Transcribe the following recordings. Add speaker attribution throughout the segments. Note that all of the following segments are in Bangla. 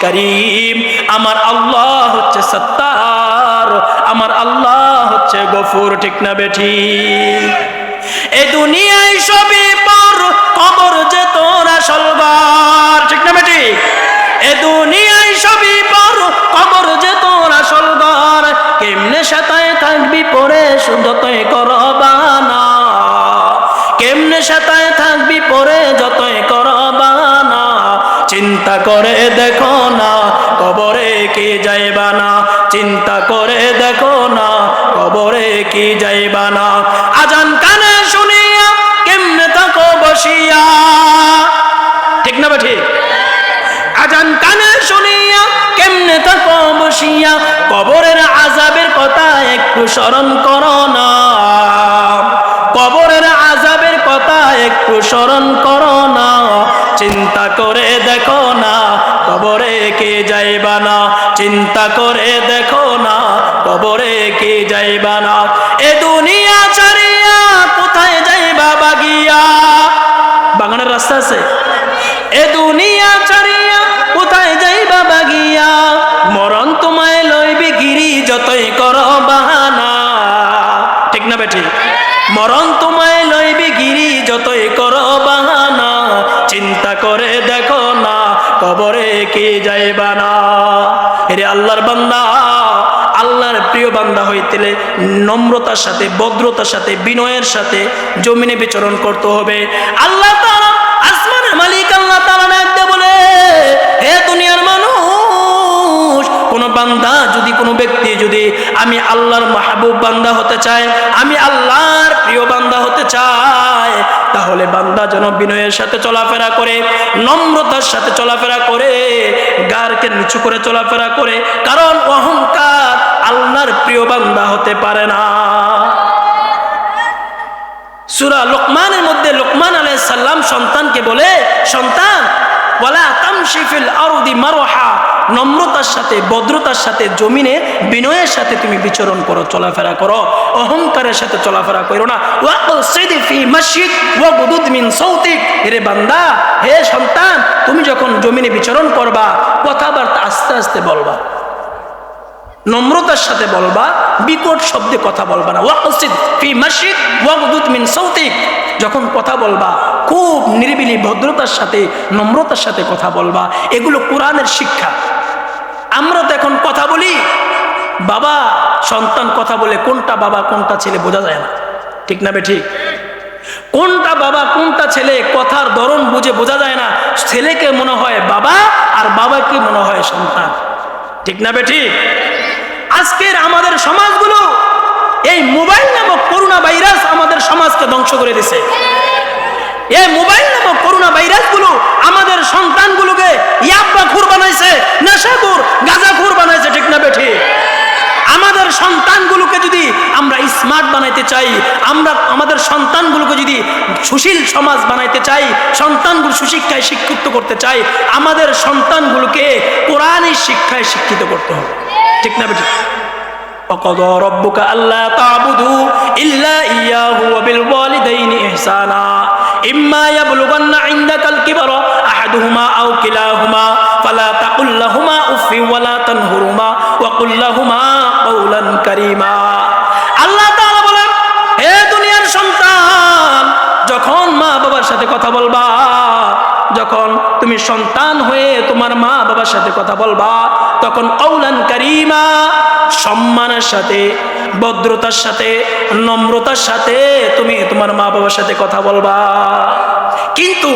Speaker 1: করিম। আমার আল্লাহ হচ্ছে সত্তার, আমার আল্লাহ হচ্ছে গফুর। ঠিক না বেঠিক? এই দুনিয়ায় সবই পর, কবর যে তোর আসল ঘর। ঠিক না বেঠিক? এ দুনিয়ায় সবই পর, কবর যে তোর আসল ঘর। কেমনে সাতায় থাকবি পরে যতই করবানা, কেমনে সাতায় থাকবি পরে যতই করবানা। চিন্তা করে দেখো না কবরে কি যাইবা না, চিন্তা করে দেখো না কবরে কি যাইবা না। আজান কানে শুনিয়া কেমনে থাকো বসিয়া। ঠিক না বেঠিক? আজান কানে শুনিয়া কেমনে থাকো বসিয়া। কবরের আযাবের কথা একটু স্মরণ করো না, কবরের আযাবের কথা একটু স্মরণ করো না। চিন্তা করে দেখো না কবরে কে যাইবা না, চিন্তা করে দেখো না কবরে কে যাইবা না। এ দুনিয়া ছাড়িয়া কোথায় যাইবা বাগিয়া। বাগানের রাস্তা আছে? এ দুনিয়া ছাড়িয়া কোথায় যাইবা বাগিয়া। মরণ তোমায় লইবি গিরি যতই করো বাহানা। ঠিক না বেঠিক? মরণ তোমায় লইবি গিরি যতই করো বাহানা। চিন্তা করে দেখো না কবরে কি যাইবা না। রে আল্লাহর বান্দা, আল্লাহর প্রিয় বান্দা হইতে নম্রতার সাথে, ভদ্রতার সাথে, বিনয়ের সাথে জমিনে বিচরণ করতে হবে। আল্লাহ তাআলা আসমানের মালিক আল্লাহ তাআলা ডাকতে বলে, হে দুনিয়ার মানুষ, কোন বান্দা যদি, কোন ব্যক্তি যদি আমি আল্লাহর মাহবুব বান্দা হতে চায়, আমি আল্লাহর প্রিয় বান্দা হতে চায়, তাহলে বান্দা যেন বিনয়ের সাথে চলাফেরা করে, নম্রতার সাথে চলাফেরা করে, গারকে নিচু করে চলাফেরা করে। কারণ অহংকার আল্লাহর প্রিয় বান্দা হতে পারে না। সূরা লোকমানের মধ্যে লোকমান আলাইহিস সালাম সন্তানকে বলে, সন্তান, ওয়ালা তামশি ফিল আরদি মারহা, নম্রতার সাথে, ভদ্রতার সাথে, জমিনে বিনয়ের সাথে তুমি বিচরণ করো, চলাফেরা করো, অহংকারের সাথে চলাফেরা করো না। ওয়াকসিদ ফি মাশিক ওয়াগদুদ মিন সাউতিক। হে বান্দা, হে সন্তান, তুমি যখন জমিনে বিচরণ করবা, কথাবার্তা আস্তে আস্তে বলবা, নম্রতার সাথে বলবা, বিকট শব্দে কথা বলবা না। ওয়াকসিদ ফি মাশিক ওয়াগদুদ মিন সাউতিক। যখন কথা বলবা খুব নিরিবিলি, ভদ্রতার সাথে, নম্রতার সাথে কথা বলবা। এগুলো কোরআনের শিক্ষা। আমরা তো এখন কথা বলি, বাবা সন্তান কথা বলে কোনটা বাবা কোনটা ছেলে বোঝা যায় না। ঠিক না বেঠিক? কোনটা বাবা কোনটা ছেলে কথার ধরন বুঝে বোঝা যায় না। ছেলেকে মনে হয় বাবা আর বাবাকে মনে হয় সন্তান। ঠিক না বেঠিক? আজকের আমাদের সমাজগুলো, এই মোবাইল নামক করোনা ভাইরাস আমাদের সমাজকে ধ্বংস করে দিছে। এই মোবাইল নামক করোনা ভাইরাস গুলো আমাদের সন্তানগুলোকে ইয়াব্বাখোর বানাইছে, নেশাখোর, গাঁজাখোর বানাইছে। ঠিক না বেঠিক? আমাদের সন্তানগুলোকে যদি আমরা স্মার্ট বানাইতে চাই, আমরা আমাদের সন্তানগুলোকে যদি সুশীল সমাজ বানাইতে চাই, সন্তানগুলো সুশিক্ষায় শিক্ষিত করতে চাই, আমাদের সন্তানগুলোকে কোরআনের শিক্ষায় শিক্ষিত করতে হবে। ঠিক না বেঠিক? وقضى ربك ألا تعبدوا إلا إياه وبالوالدين إحسانا إما يبلغن عندك الكبر أحدهما أو كلاهما فلا تقل لهما أف ولا تنهرهما وقل لهما قولا كريما। আল্লাহ তাআলা বলেন, হে দুনিয়ার সন্তান, যখন মা বাবার সাথে কথা বলবা, যখন তুমি সন্তান হয়ে তোমার মা বাবার সাথে কথা বলবা, তখন কওলান কারীমা, সম্মানের সাথে, ভদ্রতার সাথে, নম্রতার সাথে তুমি তোমার মা বাবার সাথে কথা বলবা। কিন্তু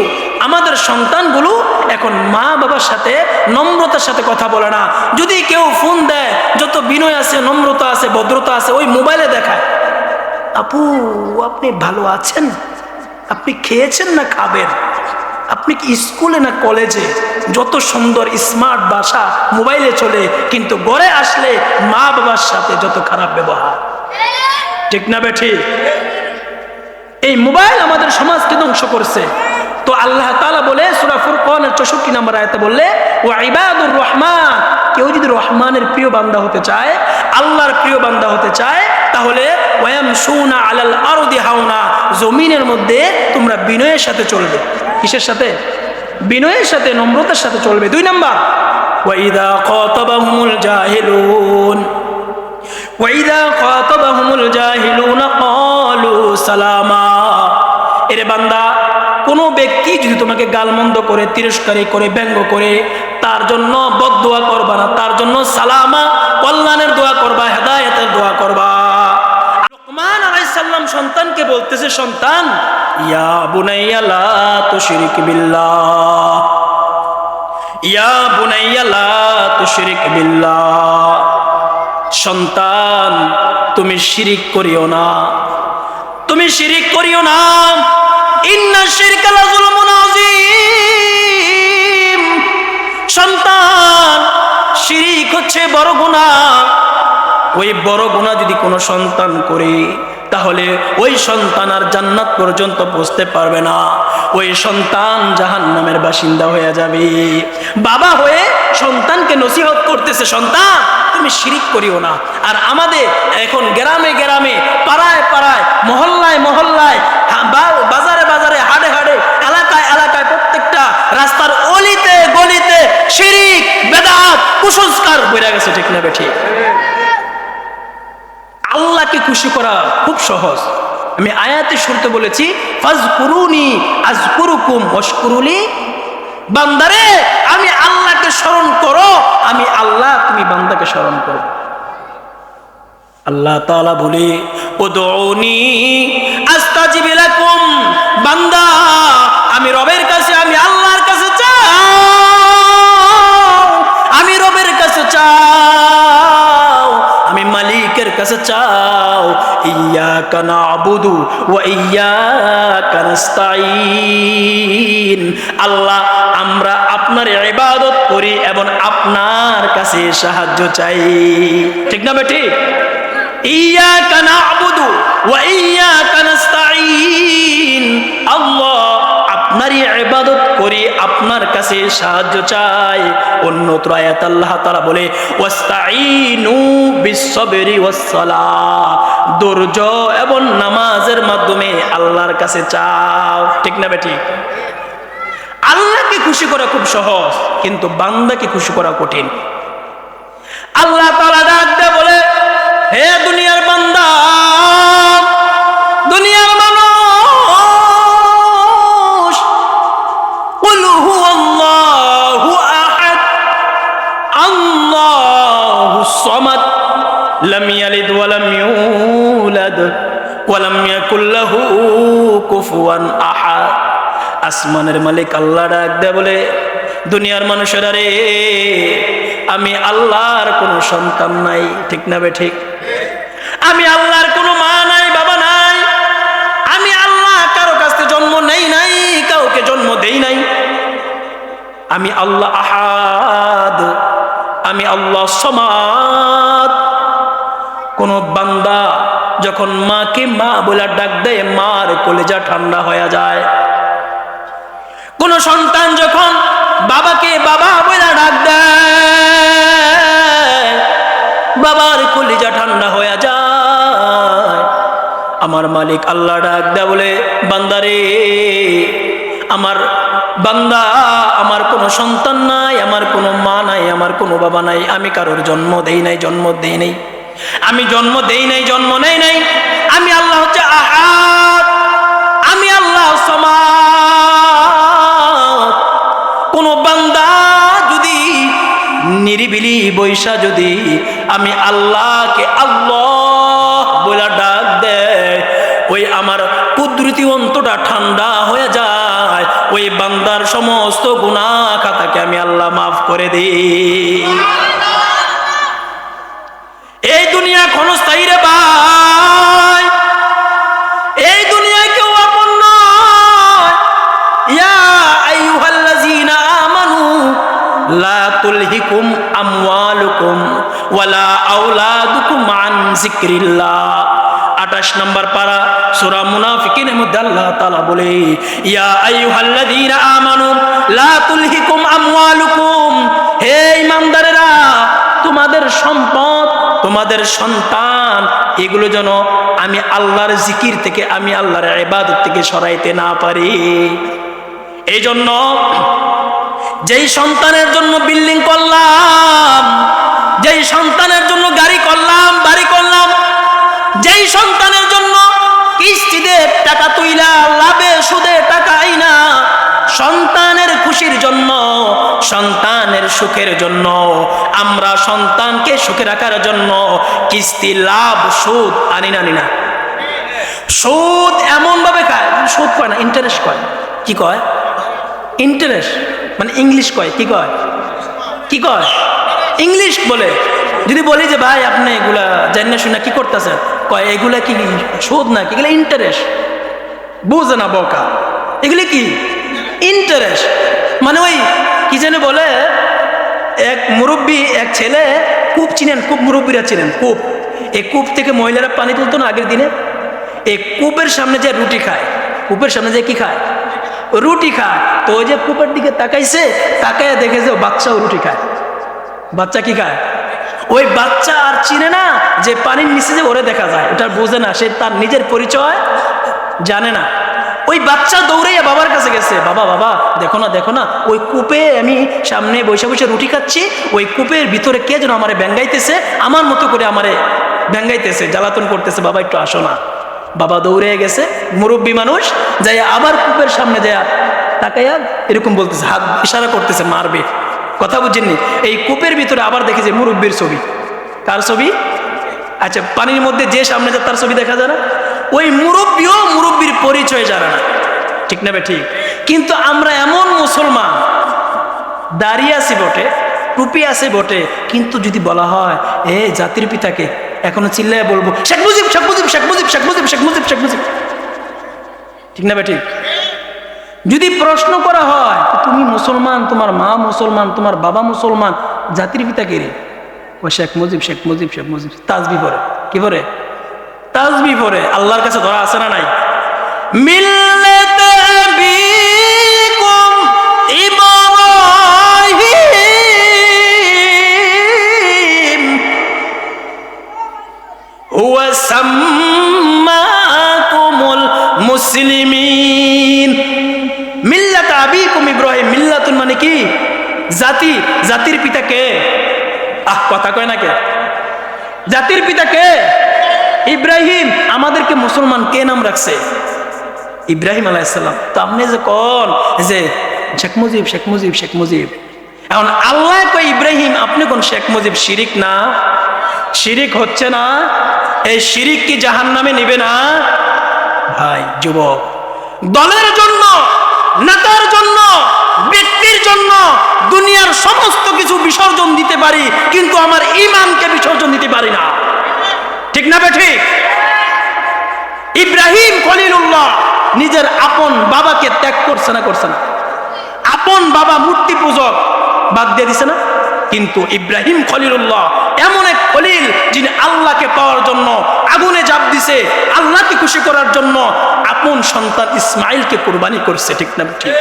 Speaker 1: আমাদের সন্তানগুলো এখন মা বাবার সাথে নম্রতার সাথে কথা বলে না। যদি কেউ ফোন দেয়, যত বিনয় আছে, নম্রতা আছে, ভদ্রতা আছে, ওই মোবাইলে দেখায়, আপু আপনি ভালো আছেন, আপনি খেয়েছেন না খাবেন, আপনি কি স্কুলে না কলেজে, যত সুন্দর স্মার্ট ভাষা মোবাইলে চলে, কিন্তু ঘরে আসলে মা বাবার সাথে যত খারাপ ব্যবহার। ঠিক না বেঠিক? এই মোবাইল আমাদের সমাজকে ধ্বংস করছে। তো আল্লাহ তাআলা বলে সূরা ফুরকানের 64 নম্বর আয়াতে বললে, ওয়া ইবাদুর রহমান, কেউ যদি রহমানের প্রিয় বান্দা হতে চায়, আল্লাহর প্রিয় বান্দা হতে চায়, তাহলে ওয়ায়ামশুনা আলাল আরদি হাওনা, জমিনের মধ্যে তোমরা বিনয়ের সাথে চলবে। কিসের সাথে? বিনয়ের সাথে, নম্রতার সাথে চলবে। 2 নাম্বার, وإذا خاطبهم الجاهلون قالوا سلاما। এরে বান্দা, কোনো ব্যক্তি যদি তোমাকে গালমন্দ করে, তিরস্কারি করে, ব্যঙ্গ করে, তার জন্য বদদুয়া করবা না, তার জন্য সালামা, কল্যাণের দোয়া করবা, হেদায়েতের দোয়া করবা। লুকমান আলাইহিস সালাম সন্তানকে বলতেছে, সন্তান, ইয়া বুনাইয়া লা তুশরিক বিল্লাহ, ইয়া বুনাইয়া লা তুশরিক বিল্লাহ। সন্তান, তুমি শিরিক করিও না, তুমি শিরিক করিও না। ইন্না শিরকা লাযুলমুন আযীম। সন্তান, শিরিক হচ্ছে বড় গুনাহ। ওই বড় গুনাহ যদি কোনো সন্তান করে, তাহলে ওই সন্তান আর জান্নাত পর্যন্ত পৌঁছতে পারবে না, ওই সন্তান জাহান্নামের বাসিন্দা হয়ে যাবে। বাবা হয়ে সন্তানকে নসিহত করতেছে, সন্তান তুমি শিরিক করিও না। আর আমাদের এখন গ্রামে গ্রামে, পাড়ায় পাড়ায়, মহল্লায় মহল্লায়, বাজারে বাজারে, হাড়ে হাড়ে, এলাকায় এলাকায়, প্রত্যেকটা রাস্তার অলিতে গলিতে শিরিক, বেদাত, কুসংস্কার বেড়ে গেছে, ঠিক না বেঠিক? আল্লাহকে খুশি করা খুব সহজ। আমি আয়াতে শুরুতে বলেছি, ফাজকুরুনি আযকুরুকুম ওয়াশকুরুলি। বান্দারে, আমি আল্লাহকে স্মরণ করো, আমি আল্লাহ, তুমি বান্দাকে স্মরণ করো। আল্লাহ তাআলা বলে, উদউনি আস্তাজিব লাকুম। বান্দা, আমি রবের কাছে, আমি আল্লাহর কাছে চাও, আমি রবের কাছে চাও, আমি মালিকের কাছে চাও। ইয়্যাকা না'বুদু ওয়া ইয়্যাকা নাস্তাঈন। আল্লাহ, আমরা আপনার ইবাদত করি এবং আপনার কাছে সাহায্য চাই, ঠিক না বেঠিক? ইয়্যাকা না'বুদু ওয়া ইয়্যাকা নাস্তাঈন। আল্লাহ, আপনারই ইবাদত করি, আপনার কাছে সাহায্য চাই। অন্যত্র আয়াত আল্লাহ তাআলা বলে, ওয়াস্তাঈনু বিস-সাবরি ওয়াস-সালাহ। ধৈর্য এবং নামাজের মাধ্যমে আল্লাহর কাছে চাও, ঠিক না বেঠিক? আল্লাহকে খুশি করা খুব সহজ, কিন্তু বান্দাকে খুশি করা কঠিন। আল্লাহ তাআলা ডাক দিয়ে বলে, হে দুনিয়ার বান্দা, দুনিয়ার মানুষ, কুল হুয়াল্লাহু আহাদ, আল্লাহুস সামাদ, লাম ইয়ালিদ ওয়া লাম ইউলাদ ওয়া লাম ইয়াকুল লাহু কুফুয়ান আহাদ। আসমানের মালিক আল্লাহ ডাক দেয় বলে, দুনিয়ার মানুষেরা রে, আমি আল্লাহর কোনো সন্তান নাই, ঠিক না বেঠিক? আমি আল্লাহর কোনো মা নাই, বাবা নাই। আমি আল্লাহ কারো কাছ থেকে জন্ম নেই নাই, কাউকে জন্ম দেই নাই। আমি আল্লাহ আহাদ, আমি আল্লাহ সামাদ। কোন বান্দা যখন মাকে মা বলে ডাক দেয়, মার কলিজা ঠান্ডা হয়ে যায়। কোন সন্তান যখন বাবাকে বাবা বলে ডাক দেয়, বাবার কলিজা ঠান্ডা হয়ে যায়। আমার মালিক আল্লাহ ডাক দেয় বলে, বান্দারে, আমার বান্দা, আমার কোনো সন্তান নাই, আমার কোনো মা নাই, আমার কোনো বাবা নাই। আমি কারোর জন্ম দেই নাই, জন্ম দেই নাই। আমি জন্ম দেই নাই, জন্ম নেই নাই। আমি আল্লাহ হচ্ছে আহাদ, আমি আল্লাহ সামাদ। কোন বান্দা যদি নিরিবিলি বৈশা যদি আমি আল্লাহকে আল্লাহ বলে ডাক দেয়, ওই আমার কুদরতি অন্তরটা ঠান্ডা হয়ে যায়। ওই বান্দার সমস্ত গুনাহ খাতাকে আমি আল্লাহ মাফ করে দিই। এই দুনিয়া ক্ষণস্থায়ী রে ভাই, এই দুনিয়া কেউ আপন নয়। ইয়া আইয়ুহাল্লাযীনা আমানু লা তুলহিকুম আমওয়ালুকুম ওয়ালা আওলাদুকুম আন যিকরিল্লাহ। 28 নম্বর পারা সূরা মুনাফিকিনের মধ্যে আল্লাহ তাআলা বলে, ইয়া আইয়ুহাল্লাযীনা আমানু লা তুলহিকুম আমওয়ালুকুম। হে ঈমানদারেরা, তোমাদের সম্পদ, তোমাদের সন্তান, এগুলো যেন আমি আল্লাহর জিকির থেকে, আমি আল্লাহর ইবাদত থেকে সরাইতে না পারি। এই জন্য যেই সন্তানের জন্য বিল্ডিং করলাম, যেই সন্তানের জন্য গাড়ি করলাম, বাড়ি করলাম, যেই সন্তানের জন্য কিস্তিতে টাকা তুইলা লাভে সুদে টাকা আইনা সন্তানের খুশির জন্য, সন্তানের সুখের জন্য, আমরা সন্তানকে সুখে রাখার জন্য কিস্তি লাভ সুদ আনি না। সুদ এমন ভাবে খায়, সুদ কয় না, ইন্টারেস্ট কয়। কি কয়? ইন্টারেস্ট মানে ইংলিশ কয়। কি কয়? কি কয়? ইংলিশ বলে। যদি বলি যে ভাই আপনি এগুলা জানি না শুনে কি করতেছেন, কয় এগুলা কি সুদ না, কি এগুলো ইন্টারেস্ট। বুঝে না বোকা, এগুলি কি ইন্টারেস্ট। মানে ওই কি যেন বলে, এক মুরব্বী, এক ছেলে, কূপ চিনেন, কূপ মুরব্বীরা চিনেন কূপ, এই কূপ থেকে মহিলারা পানি তুলতো না আগের দিনে, এই কূপের সামনে যে রুটি খায়, কূপের সামনে যে কি খায়, রুটি খায়। তো ওই যে কূপের দিকে তাকাইছে, তাকায় দেখে যে বাচ্চাও রুটি খায়। বাচ্চা কি খায়? ওই বাচ্চা আর চিনে না যে পানির নিচে যে ওরে দেখা যায়, ওটা বোঝে না, সে তার নিজের পরিচয় জানে না। ওই বাচ্চা দৌড়াইয়া বাবার কাছে গেছে, বাবা বাবা দেখো না ওই কূপে আমি সামনে বসে বসে রুটি খাচ্ছি, ওই কূপের ভিতরে কে যেন আমারে ব্যাঙ্গাইতেছে, আমার মতো করে আমারে ব্যাঙ্গাইতেছে, জ্বালাতন করতেছে, বাবা একটু আসো না। বাবা দৌড়ে গেছে, মুরব্বী মানুষ, যাই আবার কূপের সামনে যায় তাকাইয়া এরকম বলতেছে, হাত ইশারা করতেছে মারবে। কথা বুঝেননি? এই কূপের ভিতরে আবার দেখেছে মুরব্বীর ছবি। কার ছবি? আচ্ছা, পানির মধ্যে যে সামনে যায় তার ছবি দেখা যায় না? ওই মুরব্বীও মুরব্বীর পরিচয় জানে না। ঠিক না? ঠিক। কিন্তু আমরা এমন মুসলমান, দাঁড়িয়ে আছি বটে, টুপি আছে বটে, কিন্তু যদি বলা হয় এ জাতির পিতাকে, এখনো চিল্লায় বলবো শেখ মুজিব, শেখ মুজিব, শেখ মুজিব, শেখ মুজিব, শেখ মুজিব, শেখ মুজিব। ঠিক না? ঠিক। যদি প্রশ্ন করা হয় তুমি মুসলমান, তোমার মা মুসলমান, তোমার বাবা মুসলমান, জাতির পিতা কে রে? ও শেখ মুজিব, শেখ মুজিব, শেখ মুজিব। তাসবিহ পড়ে। কি পড়ে? তাসবিহ পড়ে। আল্লাহর কাছে ধরা আছে না নাই? মিল্লাতে আবিকুম ইব্রাহিম হুয়া সাম্মাকুমুল মুসলিমিন। মিল্লাত আবিকুম ইব্রাহিম, মিল্লাতুন মানে কি? জাতি। জাতির পিতা কে? কথা কয় না কে? জাতির পিতা কে? ইব্রাহিম। আমাদেরকে মুসলমান কে নাম রাখছে? ইব্রাহিম আলাইহিস সালাম। তো আপনি যে কোন যে শেখ মুজিব, শেখ মুজিব, শেখ মুজিব, এখন আল্লাহ কয় ইব্রাহিম, আপনি কোন শেখ মুজিব? শিরিক না? শিরিক হচ্ছে না? এই শিরিক কি জাহান্নামে নিবে না? ভাই যুবক, দলের জন্য, নেতার জন্য, ব্যক্তির জন্য দুনিয়ার সমস্ত কিছু বিসর্জন দিতে পারি, কিন্তু আমার ঈমানকে বিসর্জন দিতে পারি না। ঠিক না ঠিক? ইব্রাহিম খলিলুল্লাহ নিজের আপন বাবাকে ত্যাগ করছে না? করছে না? আপন বাবা মূর্তি পূজক বাদ দিয়ে দিছে না? কিন্তু ইব্রাহিম খলিলুল্লাহ এমন এক খলিল, যিনি আল্লাহকে পাওয়ার জন্য আগুনে ঝাঁপ দিছে, আল্লাহকে খুশি করার জন্য আপন সন্তান ইসমাইলকে কুরবানি করছে। ঠিক না ঠিক?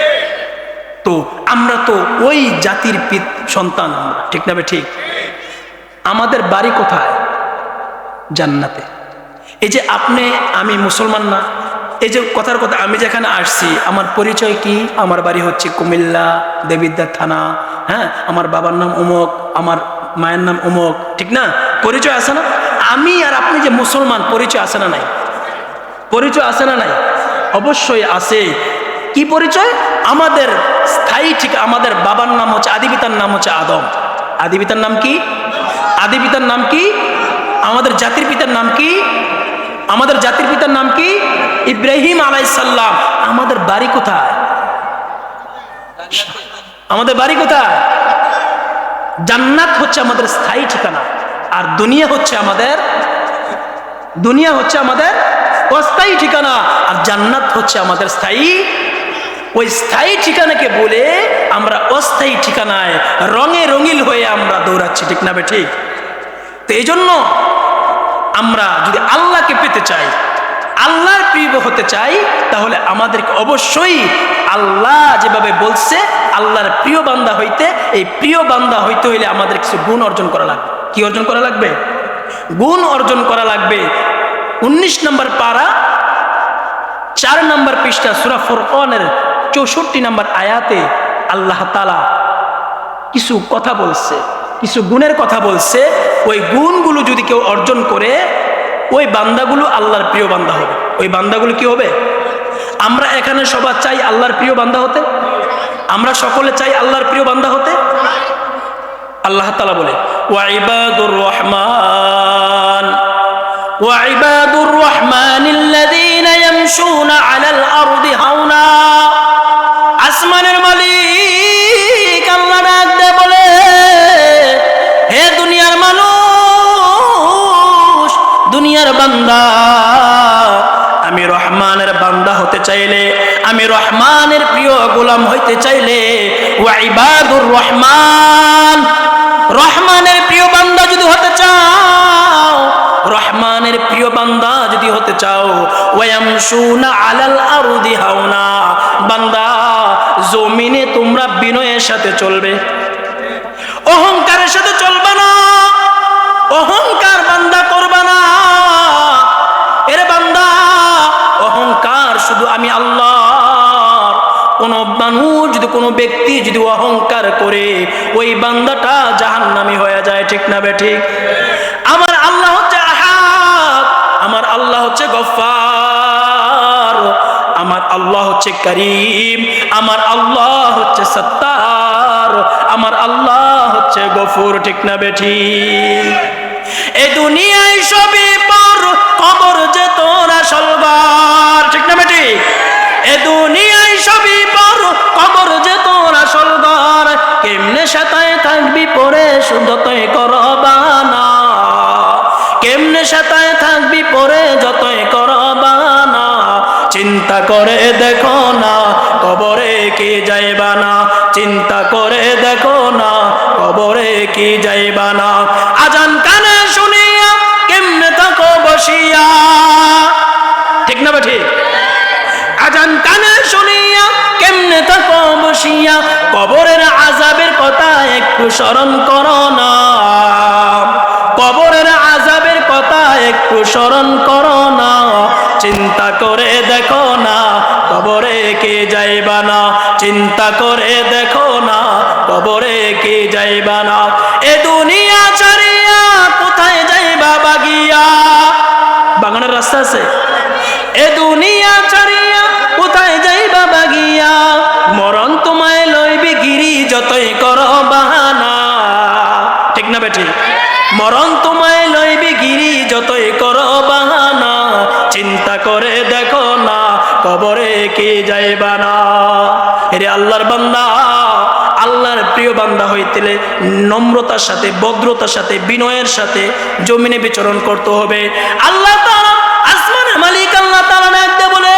Speaker 1: তো আমরা তো ওই জাতির সন্তান আমরা। ঠিক না ঠিক? আমাদের বাড়ি কোথায়? জান্নাতে। এই যে আপনি, আমি মুসলমান না, এই যে কথার কথা, আমি যেখানে আসছি আমার পরিচয় কি? আমার বাড়ি হচ্ছে কুমিল্লা, দেবিদ্বার থানা, হ্যাঁ, আমার বাবার নাম অমুক, আমার মায়ের নাম অমুক। ঠিক না? পরিচয় আছে না? আমি আর আপনি যে মুসলমান, পরিচয় আছে না নাই? পরিচয় আছে না নাই? অবশ্যই আছে। কি পরিচয়? আমাদের স্থায়ী ঠিক, আমাদের বাবার নাম হচ্ছে, আদি পিতার নাম হচ্ছে আদম। আদি পিতার নাম কি? আদি পিতার নাম কি? আমাদের জাতির পিতার নাম কি? আমাদের জাতির পিতার নাম কি? ইব্রাহিম আলাইহিস সালাম। আমাদের বাড়ি কোথায়? আমাদের বাড়ি কোথায়? জান্নাত হচ্ছে আমাদের স্থায়ী ঠিকানা, আর দুনিয়া হচ্ছে আমাদের অস্থায়ী ঠিকানা, আর জান্নাত হচ্ছে আমাদের স্থায়ী। ওই স্থায়ী ঠিকানাকে বলে আমরা অস্থায়ী ঠিকানায় রঙে রঙিল হয়ে আমরা দৌড়াচ্ছি। ঠিক না ঠিক? তো এই জন্য আমরা যদি আল্লাহকে পেতে চাই, আল্লাহর প্রিয় হতে চাই, তাহলে আমাদেরকে অবশ্যই আল্লাহ যেভাবে বলছে আল্লাহর প্রিয় বান্দা হইতে, এই প্রিয় বান্দা হইতে হইলে আমাদের কিছু গুণ অর্জন করা লাগবে। কি অর্জন করা লাগবে? গুণ অর্জন করা লাগবে। 19 নম্বর পারা, 4 নম্বর পৃষ্ঠা, সূরা ফুরকানের 64 নম্বর আয়াতে আল্লাহ তাআলা কিছু কথা বলছে, কিছু গুণের কথা বলছে। ওই গুণগুলো যদি কেউ অর্জন করে, ওই বান্দাগুলো আল্লাহর প্রিয় বান্দা হবে। ওই বান্দাগুলো কি হবে? আমরা এখানে সবাই চাই আল্লাহর প্রিয় বান্দা হতে? আমরা সকলে চাই আল্লাহর প্রিয় বান্দা হতে? আল্লাহ তাআলা বলে ওয়াইবাদুর রহমান ওয়াইবাদুর রহমানিল্লাযীনা ইয়ামশুনা আলাল আরদি হাওনা। আসমানের মালিক আল্লাহ ডাক দিয়ে বলে, হে দুনিয়ার মানুষ, দুনিয়ার বান্দা, আমি রহমানের বান্দা হতে চাইলে, আমি রহমানের প্রিয় গোলাম হইতে চাইলে, ওয়াইবাদুর রহমান, রহমানের প্রিয় বান্দা যদি হতে চাও, রহমানের প্রিয় বান্দা যদি হতে চাও, ওয়ায়ামশুনা আলাল আরদি হাওনা, বান্দা জমিনে তোমরা বিনয়ের সাথে চলবে, অহংকারের সাথে চলবে না, অহংকার বান্দা করবে না। এর বান্দা অহংকার শুধু আমি আল্লাহর, কোন মানুষ যদি, কোনো ব্যক্তি যদি অহংকার করে, ওই বান্দাটা জাহান্নামী হয়ে যায়। ঠিক না বে ঠিক? আমার আল্লাহ হচ্ছে আহাদ, আমার আল্লাহ হচ্ছে গফফার, আমার আল্লাহ হচ্ছে করিম, আমার আল্লাহ হচ্ছে সত্তার, আমার আল্লাহ হচ্ছে গফুর। ঠিক না বে ঠিক? এই দুনিয়ায় সবই পর, কবর যে তোর আসল ঘর। ঠিক না বে ঠিক? এ দুনিয়ায় সবই পর, কবর যে তোর আসল ঘর। কেমনে সাতায় থাকবি পরে যতই করবানা, কেমনে সাতায় থাকবি পরে যতই করবানা। চিন্তা করে দেখো না কবরে কি যাইবা না, চিন্তা করে দেখো না কবরে কি যাইবা না। আজান কানে শুনিয়া কেমনে থাকো বসিয়া। ঠিক না ঠিক? আজান কানে শুনিয়া কেমনে থাকো বসিয়া, কবরের আযাবের কথা একটু স্মরণ করো না, কবরের আযাবের কথা একটু স্মরণ করো না। চিন্তা করে দেখো না কবরে কে যাইবা না, চিন্তা করে দেখো না কবরে কে যাইবা না। এ দুনিয়া ছাড়িয়া কোথায় যাইবা বাগিয়া? বাগানের রাস্তা আছে? এ দুনিয়া ছাড়িয়া কোথায় যাইবা বাগিয়া, মরণ তোমায় লইবে গিরি যতই করো বাহানা। ঠিক না বেটি? মরণ তোমায় লইবে গিরি যতই করো বাহানা। চিন্তা করে দেখো না কবরে কে যাইবা না। রে আল্লাহর বান্দা, আল্লাহর প্রিয় বান্দা হইতে নম্রতার সাথে, ভদ্রতার সাথে, বিনয়ের সাথে জমিনে বিচরণ করতে হবে। আল্লাহ তাআলা, আসমানের মালিক আল্লাহ তাআলা ডাকতে বলে,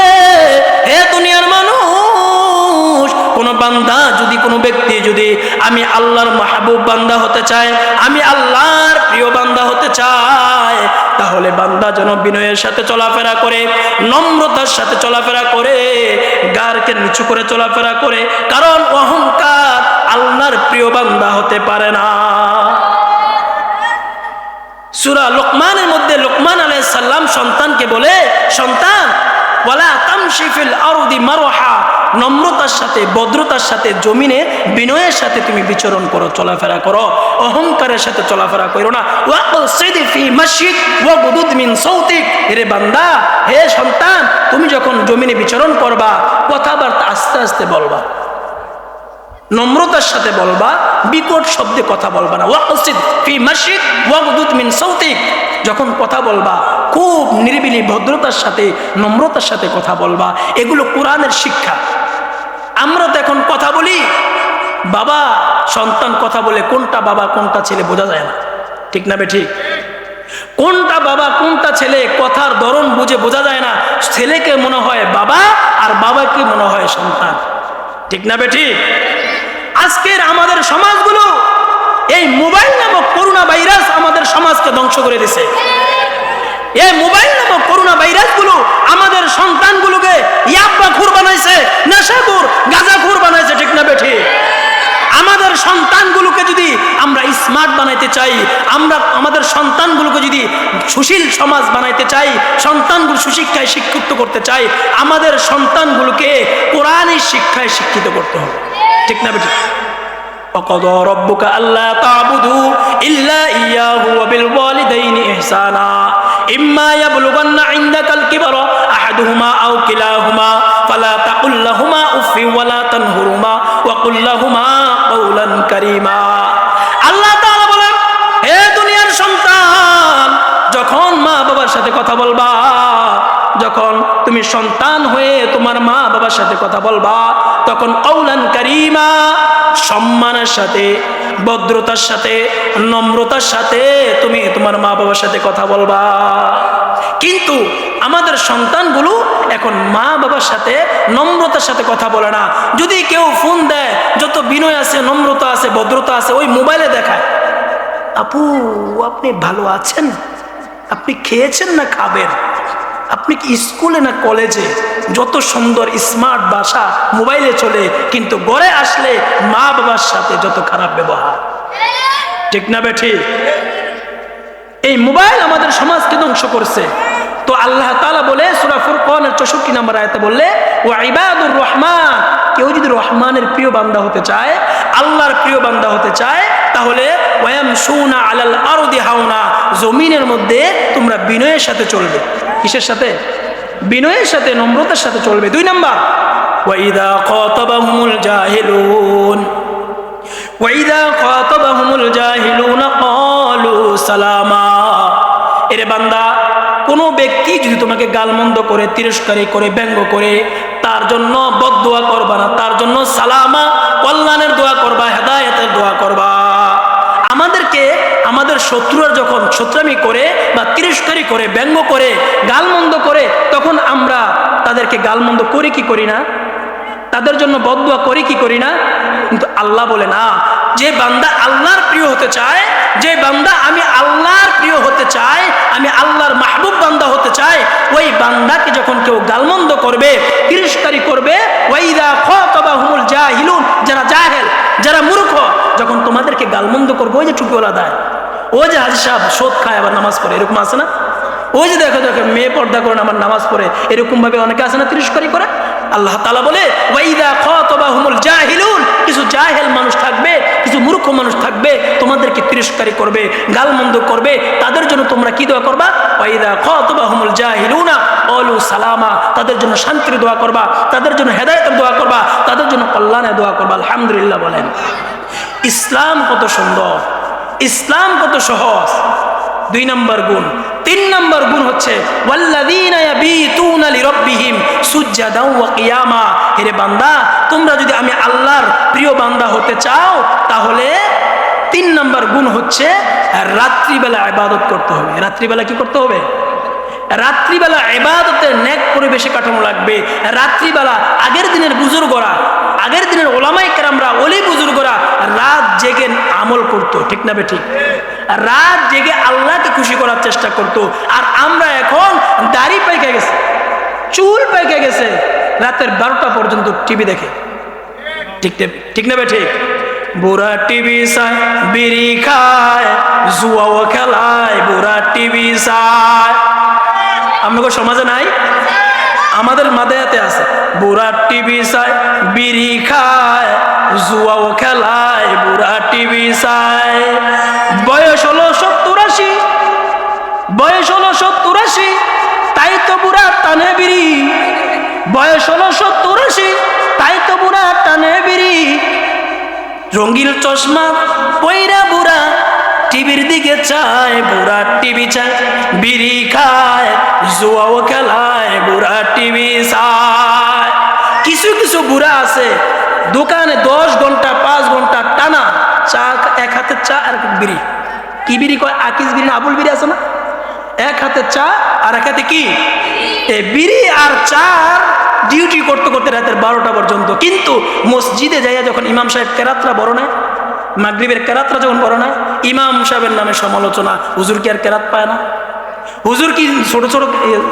Speaker 1: হে দুনিয়ার মানুষ, কোন বান্দা যদি, কোন ব্যক্তি যদি আমি আল্লাহর মাহবুব বান্দা হতে চায়, আমি আল্লাহর প্রিয় বান্দা হতে চায়, তাহলে বান্দা যেন বিনয়ের সাথে চলাফেরা করে, নম্রতার সাথে চলাফেরা করে, গারকে নিচু করে চলাফেরা করে। কারণ অহংকার আল্লাহর প্রিয় বান্দা হতে পারে না। সূরা লোকমানের মধ্যে লোকমান আলাইহিস সালাম সন্তানকে বলে, সন্তান, ওয়ালা তামশি ফিল আরদি মারহা, নম্রতার সাথে, ভদ্রতার সাথে, জমিনে বিনয়ের সাথে তুমি বিচরণ করো, চলাফেরা করো, অহংকারের সাথে চলাফেরা করো না। ওয়াকসিদ ফি মাশিক ওয়াগদুদ মিন সাউতিক, হে বান্দা, হে সন্তান, তুমি যখন জমিনে বিচরণ করবা, কথাবার্তা আস্তে আস্তে বলবা, নম্রতার সাথে বলবা, বিকট শব্দে কথা বলবা না। ওয়াকসিদ ফি মাশিক ওয়াগদুদ মিন সাউতিক, যখন কথা বলবা খুব নিরিবিলি, ভদ্রতার সাথে, নম্রতার সাথে কথা বলবা। এগুলো কোরআনের শিক্ষা। আমরা তো এখন কথা বলি, বাবা সন্তান কথা বলে কোনটা বাবা কোনটা ছেলে বোঝা যায় না। ঠিক না বেঠিক? কোনটা বাবা কোনটা ছেলে কথার ধরন বুঝে বোঝা যায় না। ছেলেকে মনে হয় বাবা আর বাবাকে মনে হয় সন্তান। ঠিক না বেঠিক? আজকের আমাদের সমাজগুলো, এই মোবাইল নামক করোনা ভাইরাস আমাদের সমাজকে ধ্বংস করে দিছে। এই মোবাইল নামক করোনা ভাইরাস গুলো আমাদের সন্তানগুলোকে ইয়াব্বাখোর বানাইছে, নেশাখোর, গাঁজাখোর বানাইছে। ঠিক না বেঠিক? আমাদের সন্তানগুলোকে যদি আমরা স্মার্ট বানাইতে চাই, আমরা আমাদের সন্তানগুলোকে যদি সুশীল সমাজ বানাইতে চাই, সন্তানগুলো সুশিক্ষায় শিক্ষিত করতে চাই, আমাদের সন্তানগুলোকে কোরআনী শিক্ষায় শিক্ষিত করতে হবে। ঠিক না বেঠিক? وقضى ربك ألا تعبدوا إلا إياه وبالوالدين إحسانا إما يبلغن عندك الكبر أحدهما أو كلاهما فلا تقل لهما أف ولا تنهرهما وقل لهما قولا كريما আল্লাহ তাআলা বলেন, হে দুনিয়ার সন্তান, যখন মা বাবার সাথে কথা বলবা, যখন তুমি সন্তান হয়ে তোমার মা বাবার সাথে কথা বলবা, তখন কওলান কারীমা, সম্মানের সাথে, ভদ্রতার সাথে, নম্রতার সাথে তুমি তোমার মা বাবার সাথে কথা বলবা। কিন্তু আমাদের সন্তানগুলো এখন মা বাবার সাথে নম্রতার সাথে কথা বলে না। যদি কেউ ফোন দেয়, যত বিনয় আছে, নম্রতা আছে, ভদ্রতা আছে, ওই মোবাইলে দেখায়, আপু আপনি ভালো আছেন, আপনি খেয়েছেন না খাবেন, আপনি কি স্কুলে না কলেজে, যত সুন্দর স্মার্ট ভাষা মোবাইলে চলে, কিন্তু ঘরে আসলে মা বাবার সাথে যত খারাপ ব্যবহার। ঠিক না বেঠি? এই মোবাইল আমাদের সমাজকে ধ্বংস করছে। তো আল্লাহ তাআলা বলে সূরা ফুরকানের 64 নম্বর আয়াতে বললে, ওয়া ইবাদুর রহমান, কেউ যদি রহমানের প্রিয় বান্দা হতে চায়, আল্লাহর প্রিয় বান্দা হতে চায়, তাহলে ওয়ায়ামশুনা আলাল আরদি হাওনা, জমিনের মধ্যে তোমরা বিনয়ের সাথে চলবে। কিসের সাথে? বিনয়ের সাথে, নম্রতার সাথে চলবে। 2 নাম্বার, ওয়াইদা খাতাবাহুমুল জাহিলুন, ওয়াইদা খাতাবাহুমুল জাহিলুনা ক্বালু সালামা। এরে বান্দা, কোনো ব্যক্তি যদি তোমাকে গালমন্দ করে, তিরস্কারি করে, ব্যঙ্গ করে, তার জন্য বদদুয়া করবা না, তার জন্য সালামা, কল্যাণের দোয়া করবা, হেদায়েতের দোয়া করবা। আমাদেরকে আমাদের শত্রুরা যখন শত্রামি করে বা তিরস্কারি করে, ব্যঙ্গ করে, গালমন্দ করে, তখন আমরা তাদেরকে গালমন্দ করি কি করি না? তাদের জন্য বদদুয়া করি কি করি না? কিন্তু আল্লাহ বলে না, যে বান্দা আল্লাহর প্রিয় হতে চায়, যে বান্দা আমি আল্লাহর প্রিয় হতে চাই, আমি আল্লাহর মাহবুব বান্দা হতে চাই, ওই বান্দাকে যখন কেউ গালমন্দ করবে, তিরস্কারি করবে, ওয়াইদা খাতাবাহুমুল জাহিলুন, যারা জাহেল, যারা মূর্খ, যখন তোমাদেরকে গালমন্দ করবে, ওই যে টুপিওয়ালা দেয়, ওই যে হাজি সাহেব সোদ খায় আবার নামাজ পড়ে, এরকম আছে না? ওই যে দেখো দেখো মেয়ে পর্দা করে আমার নামাজ পড়ে, এরকম ভাবে অনেকে আছে না তিরস্কারি করে। আল্লাহ তাআলা বলে, ওয়াইদা খাতাবাহুমুল জাহিলুন, কিছু জাহেল মানুষ থাকবে, কিছু মূর্খ মানুষ থাকবে, তোমাদেরকে তিরস্কারি করবে, গালমন্দ করবে, তাদের জন্য তোমরা কি দোয়া করবা? ওয়াইদা খাতাবাহুমুল জাহিলুনা ক্বালু সালামা, তাদের জন্য শান্তির দোয়া করবা, তাদের জন্য হেদায়েতের দোয়া করবা, তাদের জন্য কল্যাণের দোয়া করবা। আলহামদুলিল্লাহ বলেন। ইসলাম কত সুন্দর, ইসলাম কত সহজ। 2 নম্বর গুণ। 3 নম্বর গুণ হচ্ছে ওয়াল্লাযীনা ইয়াবিতুনা লিরাব্বিহিম সুজদাও ওয়া কিয়ামা। হে বান্দা, তোমরা যদি আমি আল্লাহর প্রিয় বান্দা হতে চাও, তাহলে 3 নম্বর গুণ হচ্ছে রাত্রিবেলা ইবাদত করতে হবে। রাত্রিবেলা কি করতে হবে? রাত্রিবেলা ইবাদতের নেক পরিবেশে কাটানো লাগবে। রাত্রিবেলা আগের দিনের বুজুর্গরা, আগের দিনের ওলামায়ে কেরামরা, ওলি বুজুর্গরা রাত জেগে আমল করতো। ঠিক না বেঠিক? রাত জেগে আল্লাহকে খুশি করার চেষ্টা করতো। আর আমরা এখন দাড়ি পাইকে গেছে, চুল পাইকে গেছে, রাতের 12টা পর্যন্ত টিভি দেখে। ঠিক না বেঠিক? বুড়া টিভি চায়, বিড়ি খায়, জুয়াও খেলায়, বুড়া টিভি চায়। আপনাদের সমাজে নাই? আমাদের মাদায়াতে আছে। বুড়া টিভি চায়, বিড়ি খায়, জুয়াও খেলায়, বুড়া টিভি চায়। বয়স হলো 70-80, বয়স হলো 70-80, তাই তো বুড়া টানে বিড়ি। বয়স হলো 70-80, তাই তো বুড়া টানে বিড়ি। রঙিল চশমা পয়রা বুড়া টিভির দিকে চায়, বুড়া টিভি চায়, বিড়ি খায়, জুয়াও খেলায়, বুড়া টিভি চায়। কিছু কিছু বুড়া আছে দোকানে 10 ঘন্টা 5 ঘন্টা টানা চা, এক হাতে চা আর এক বিড়ি। কি বিড়ি কয়? আকিস বিড়ি না আবুল বিড়ি আছে না? এক হাতে চা আর এক হাতে কি বিড়ি আর চা ডিউটি করতে করতে রাতের 12টা পর্যন্ত। কিন্তু মসজিদে যাইয়া যখন ইমাম সাহেব কেরাতরা বড় নেয়, মাগরিবের কেরাতরা যখন বড় নেয়, ইমাম সাহেবের নামে সমালোচনা। হুজুর কি আর কেরাত পায় না? হুজুর কি ছোট ছোট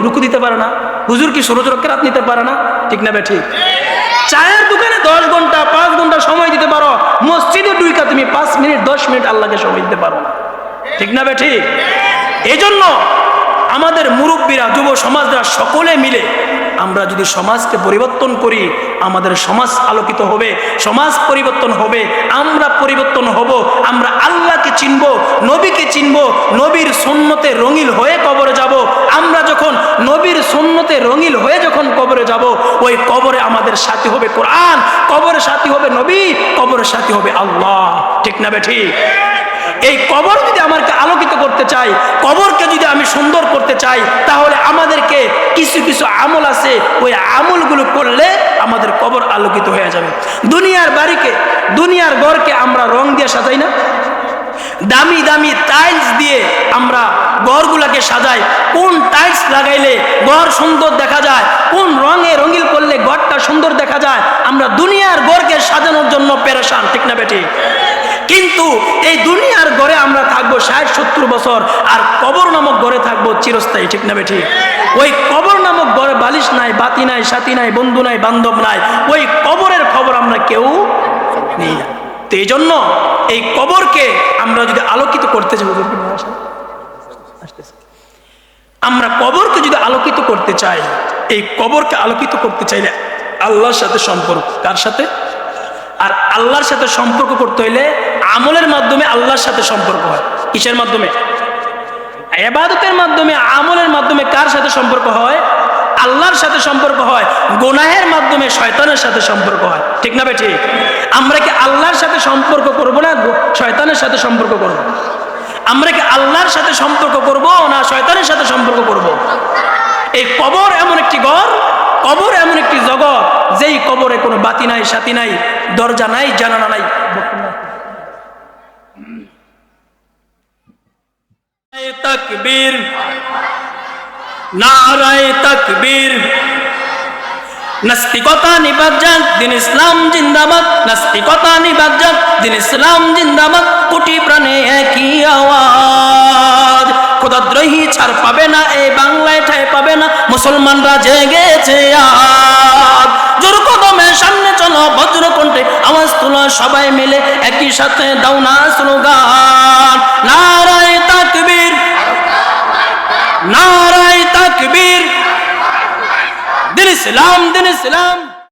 Speaker 1: রুকু দিতে পারে না? হুজুর কি ছোট ছোট কেরাত নিতে পারে না? ঠিক না বেঠিক? চায়ের দোকানে 10 ঘন্টা 5 ঘন্টা সময় দিতে পারো, মসজিদে ঢুইকা তুমি 5 মিনিট 10 মিনিট আল্লাহকে সময় দিতে পারো না। ঠিক না বেঠিক? এই জন্য আমাদের মুরব্বীরা, যুব সমাজরা সকলে মিলে আমরা যদি সমাজকে পরিবর্তন করি, আমাদের সমাজ আলোকিত হবে, সমাজ পরিবর্তন হবে, আমরা পরিবর্তন হব, আমরা আল্লাহকে চিনব, নবীকে চিনব, নবীর সুন্নতে রঙিল হয়ে কবরে যাব। আমরা যখন নবীর সুন্নতে রঙিল হয়ে যখন কবরে যাব, ওই কবরে আমাদের সাথী হবে কোরআন, কবরের সাথী হবে নবী, কবরের সাথী হবে আল্লাহ। ঠিক না বেঠিক? এই কবর যদি আমাকে আলোকিত করতে চাই, কবরকে যদি আমি সুন্দর করতে চাই, তাহলে আমাদেরকে কিছু কিছু আমল আছে, ওই আমলগুলো করলে আমাদের কবর আলোকিত হয়ে যাবে। দুনিয়ার বাড়িকে, দুনিয়ার ঘরকে আমরা রং দিয়ে সাজাই না? দামি দামি টাইলস দিয়ে আমরা ঘরগুলাকে সাজাই। কোন টাইলস লাগাইলে ঘর সুন্দর দেখা যায়, কোন রঙে রঙিল করলে ঘরটা সুন্দর দেখা যায়, আমরা দুনিয়ার ঘরকে সাজানোর জন্য পেরেশান। ঠিক না বেটি? কিন্তু এই দুনিয়ার ঘরে আমরা থাকবো 60-70 বছর, আর কবর নামক ঘরে থাকবো চিরস্থায়ী। ঠিক না বেটি? ওই কবর নামক ঘরে বালিশ নাই, বাতি নাই, সাথী নাই, বন্ধু নাই, বান্ধব নাই, ওই কবরের খবর আমরা কেউ নেই না। তো এই জন্য এই কবরকে আমরা যদি আলোকিত করতে চাই, আমরা কবরকে যদি আলোকিত করতে চাই, এই কবরকে আলোকিত করতে চাইলে আল্লাহর সাথে সম্পর্ক, কার সাথে? আর আল্লাহর সাথে সম্পর্ক করতে হইলে আমলের মাধ্যমে আল্লাহর সাথে সম্পর্ক হয়। কিসের মাধ্যমে? ইবাদতের মাধ্যমে, আমলের মাধ্যমে কার সাথে সম্পর্ক হয়? আল্লাহর সাথে সম্পর্ক হয়। গুনাহের মাধ্যমে শয়তানের সাথে সম্পর্ক হয়। ঠিক না বেঠিক? আমরা কি আল্লাহর সাথে সম্পর্ক করব না শয়তানের সাথে সম্পর্ক করব? আমরা কি আল্লাহর সাথে সম্পর্ক করব না শয়তানের সাথে সম্পর্ক করব? এই কবর এমন একটি ঘর, কবর এমন একটি জগৎ, যেই কবরে কোনো বাতি নাই, সাথী নাই, দরজা নাই, জানালা নাই। তাকবীর, নারায়ে তাকবীর। নাস্তিকতা নিবাদ যাক, দিন ইসলাম জিন্দাবাদ। নাস্তিকতা নিবাদ যাক, দিন ইসলাম জিন্দাবাদ। কোটি প্রাণে একই আওয়াজ। খোদাদ্রোহী ছাড় পাবে না, এই বাংলায় ঠাঁই পাবে না, মুসলমানরা জেগেছে আজ। জোর কদমে সামনে চলো, বজ্র কণ্ঠে আওয়াজ তোলো, সবাই মিলে একই সাথে দাও না স্লোগান। নারায়ে তাকবীর, নারায়ে তাকবীর। দিন ইসলাম, দিন ইসলাম।